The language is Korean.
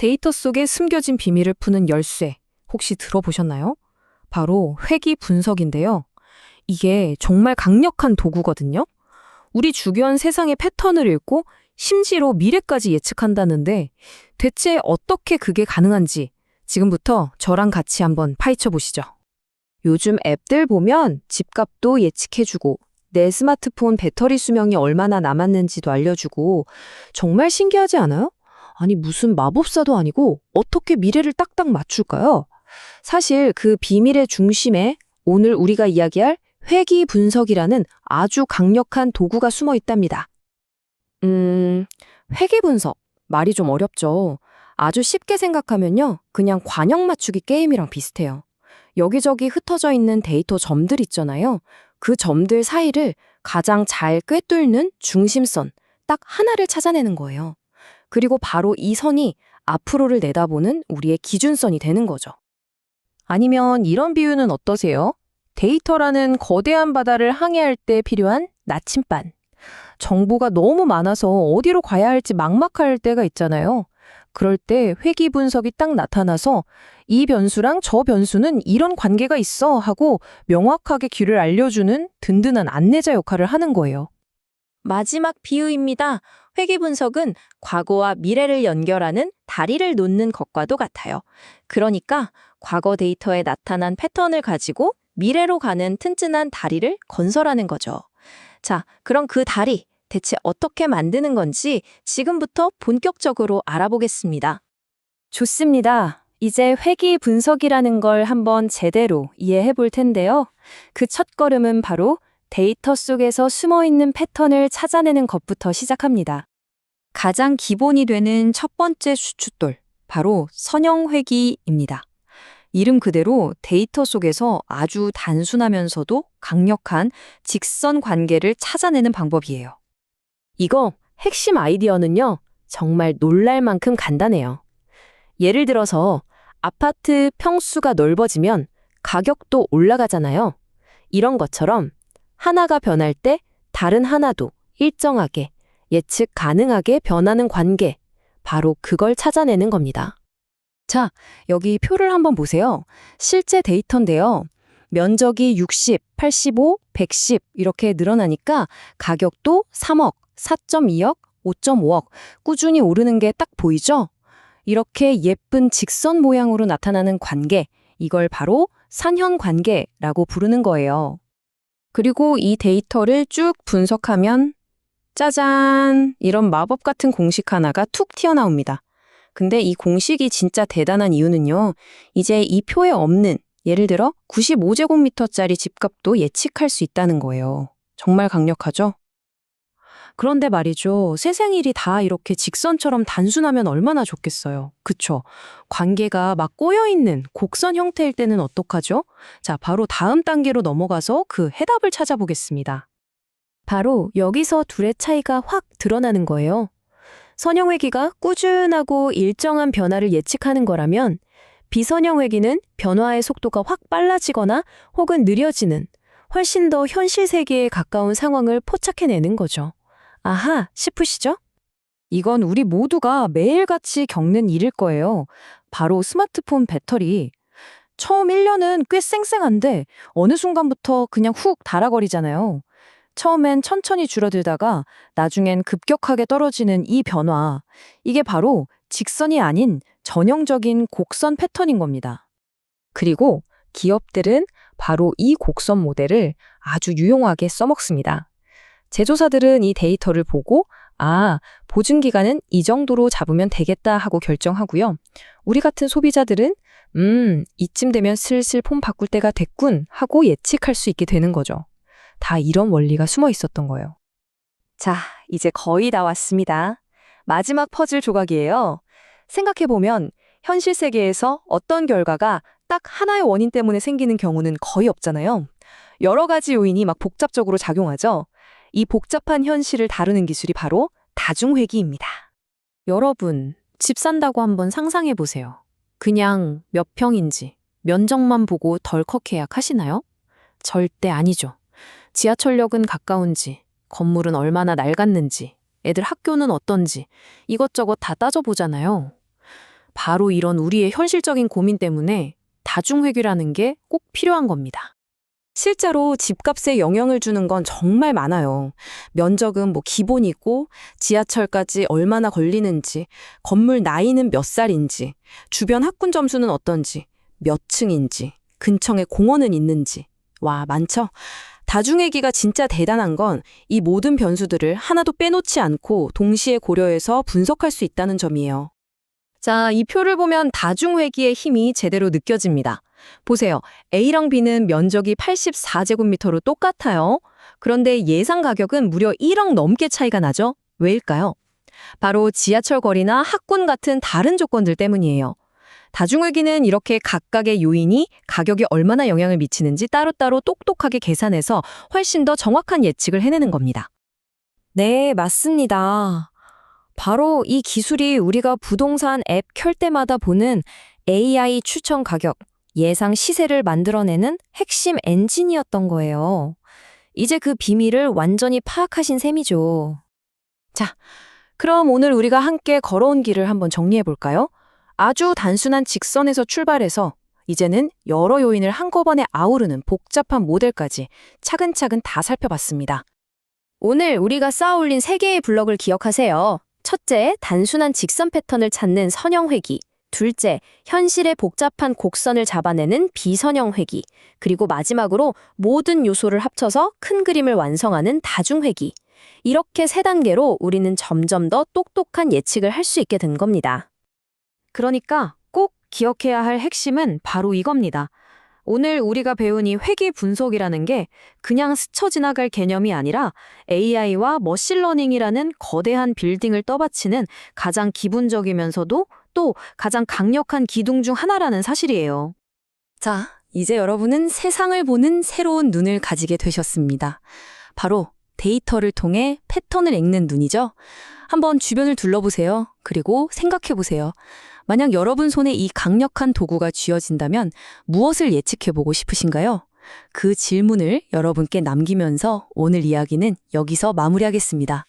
데이터 속에 숨겨진 비밀을 푸는 열쇠, 혹시 들어보셨나요? 바로 회귀 분석인데요. 이게 정말 강력한 도구거든요. 우리 주변 세상의 패턴을 읽고 심지어 미래까지 예측한다는데 대체 어떻게 그게 가능한지 지금부터 저랑 같이 한번 파헤쳐 보시죠. 요즘 앱들 보면 집값도 예측해주고 내 스마트폰 배터리 수명이 얼마나 남았는지도 알려주고 정말 신기하지 않아요? 아니 무슨 마법사도 아니고 어떻게 미래를 딱딱 맞출까요? 사실 그 비밀의 중심에 오늘 우리가 이야기할 회귀 분석이라는 아주 강력한 도구가 숨어 있답니다. 회귀 분석. 말이 좀 어렵죠. 아주 쉽게 생각하면요. 그냥 관역 맞추기 게임이랑 비슷해요. 여기저기 흩어져 있는 데이터 점들 있잖아요. 그 점들 사이를 가장 잘 꿰뚫는 중심선, 딱 하나를 찾아내는 거예요. 그리고 바로 이 선이 앞으로를 내다보는 우리의 기준선이 되는 거죠. 아니면 이런 비유는 어떠세요? 데이터라는 거대한 바다를 항해할 때 필요한 나침반. 정보가 너무 많아서 어디로 가야 할지 막막할 때가 있잖아요. 그럴 때 회귀 분석이 딱 나타나서 이 변수랑 저 변수는 이런 관계가 있어 하고 명확하게 길을 알려주는 든든한 안내자 역할을 하는 거예요. 마지막 비유입니다. 회귀 분석은 과거와 미래를 연결하는 다리를 놓는 것과도 같아요. 그러니까 과거 데이터에 나타난 패턴을 가지고 미래로 가는 튼튼한 다리를 건설하는 거죠. 자, 그럼 그 다리 대체 어떻게 만드는 건지 지금부터 본격적으로 알아보겠습니다. 좋습니다. 이제 회귀 분석이라는 걸 한번 제대로 이해해 볼 텐데요. 그 첫걸음은 바로 데이터 속에서 숨어있는 패턴을 찾아내는 것부터 시작합니다. 가장 기본이 되는 첫 번째 수춧돌, 바로 선형회귀입니다. 이름 그대로 데이터 속에서 아주 단순하면서도 강력한 직선 관계를 찾아내는 방법이에요. 이거 핵심 아이디어는요, 정말 놀랄 만큼 간단해요. 예를 들어서 아파트 평수가 넓어지면 가격도 올라가잖아요. 이런 것처럼 하나가 변할 때 다른 하나도 일정하게 예측 가능하게 변하는 관계, 바로 그걸 찾아내는 겁니다. 자, 여기 표를 한번 보세요. 실제 데이터인데요. 면적이 60, 85, 110 이렇게 늘어나니까 가격도 3억, 4.2억, 5.5억 꾸준히 오르는 게 딱 보이죠? 이렇게 예쁜 직선 모양으로 나타나는 관계, 이걸 바로 산현관계라고 부르는 거예요. 그리고 이 데이터를 쭉 분석하면 짜잔! 이런 마법 같은 공식 하나가 툭 튀어나옵니다. 근데 이 공식이 진짜 대단한 이유는요. 이제 이 표에 없는, 예를 들어 95제곱미터짜리 집값도 예측할 수 있다는 거예요. 정말 강력하죠? 그런데 말이죠. 세상 일이 다 이렇게 직선처럼 단순하면 얼마나 좋겠어요. 그쵸? 관계가 막 꼬여있는 곡선 형태일 때는 어떡하죠? 자, 바로 다음 단계로 넘어가서 그 해답을 찾아보겠습니다. 바로 여기서 둘의 차이가 확 드러나는 거예요. 선형회귀가 꾸준하고 일정한 변화를 예측하는 거라면 비선형회귀는 변화의 속도가 확 빨라지거나 혹은 느려지는 훨씬 더 현실 세계에 가까운 상황을 포착해내는 거죠. 아하 싶으시죠? 이건 우리 모두가 매일같이 겪는 일일 거예요. 바로 스마트폰 배터리. 처음 1년은 꽤 쌩쌩한데 어느 순간부터 그냥 훅 닳아버리잖아요. 처음엔 천천히 줄어들다가 나중엔 급격하게 떨어지는 이 변화. 이게 바로 직선이 아닌 전형적인 곡선 패턴인 겁니다. 그리고 기업들은 바로 이 곡선 모델을 아주 유용하게 써먹습니다. 제조사들은 이 데이터를 보고 보증기간은 이 정도로 잡으면 되겠다 하고 결정하고요. 우리 같은 소비자들은 이쯤 되면 슬슬 폰 바꿀 때가 됐군 하고 예측할 수 있게 되는 거죠. 다 이런 원리가 숨어 있었던 거예요. 자, 이제 거의 다 왔습니다. 마지막 퍼즐 조각이에요. 생각해보면 현실 세계에서 어떤 결과가 딱 하나의 원인 때문에 생기는 경우는 거의 없잖아요. 여러 가지 요인이 막 복잡적으로 작용하죠. 이 복잡한 현실을 다루는 기술이 바로 다중회귀입니다. 여러분, 집 산다고 한번 상상해보세요. 그냥 몇 평인지, 면적만 보고 덜컥 계약하시나요? 절대 아니죠. 지하철역은 가까운지, 건물은 얼마나 낡았는지, 애들 학교는 어떤지 이것저것 다 따져보잖아요. 바로 이런 우리의 현실적인 고민 때문에 다중회귀라는 게 꼭 필요한 겁니다. 실제로 집값에 영향을 주는 건 정말 많아요. 면적은 기본이고, 지하철까지 얼마나 걸리는지, 건물 나이는 몇 살인지, 주변 학군 점수는 어떤지, 몇 층인지, 근처에 공원은 있는지. 와, 많죠? 다중회귀가 진짜 대단한 건 이 모든 변수들을 하나도 빼놓지 않고 동시에 고려해서 분석할 수 있다는 점이에요. 자, 이 표를 보면 다중회귀의 힘이 제대로 느껴집니다. 보세요. A랑 B는 면적이 84제곱미터로 똑같아요. 그런데 예상 가격은 무려 1억 넘게 차이가 나죠? 왜일까요? 바로 지하철 거리나 학군 같은 다른 조건들 때문이에요. 다중회귀는 이렇게 각각의 요인이 가격에 얼마나 영향을 미치는지 따로따로 똑똑하게 계산해서 훨씬 더 정확한 예측을 해내는 겁니다. 네, 맞습니다. 바로 이 기술이 우리가 부동산 앱 켤 때마다 보는 AI 추천 가격, 예상 시세를 만들어내는 핵심 엔진이었던 거예요. 이제 그 비밀을 완전히 파악하신 셈이죠. 자, 그럼 오늘 우리가 함께 걸어온 길을 한번 정리해 볼까요? 아주 단순한 직선에서 출발해서 이제는 여러 요인을 한꺼번에 아우르는 복잡한 모델까지 차근차근 다 살펴봤습니다. 오늘 우리가 쌓아올린 3개의 블럭을 기억하세요. 첫째, 단순한 직선 패턴을 찾는 선형회귀. 둘째, 현실의 복잡한 곡선을 잡아내는 비선형회귀. 그리고 마지막으로 모든 요소를 합쳐서 큰 그림을 완성하는 다중회귀. 이렇게 3단계로 우리는 점점 더 똑똑한 예측을 할 수 있게 된 겁니다. 그러니까 꼭 기억해야 할 핵심은 바로 이겁니다. 오늘 우리가 배운 이 회귀 분석이라는 게 그냥 스쳐 지나갈 개념이 아니라 AI와 머신러닝이라는 거대한 빌딩을 떠받치는 가장 기본적이면서도 또 가장 강력한 기둥 중 하나라는 사실이에요. 자, 이제 여러분은 세상을 보는 새로운 눈을 가지게 되셨습니다. 바로 데이터를 통해 패턴을 읽는 눈이죠. 한번 주변을 둘러보세요. 그리고 생각해보세요. 만약 여러분 손에 이 강력한 도구가 쥐어진다면 무엇을 예측해보고 싶으신가요? 그 질문을 여러분께 남기면서 오늘 이야기는 여기서 마무리하겠습니다.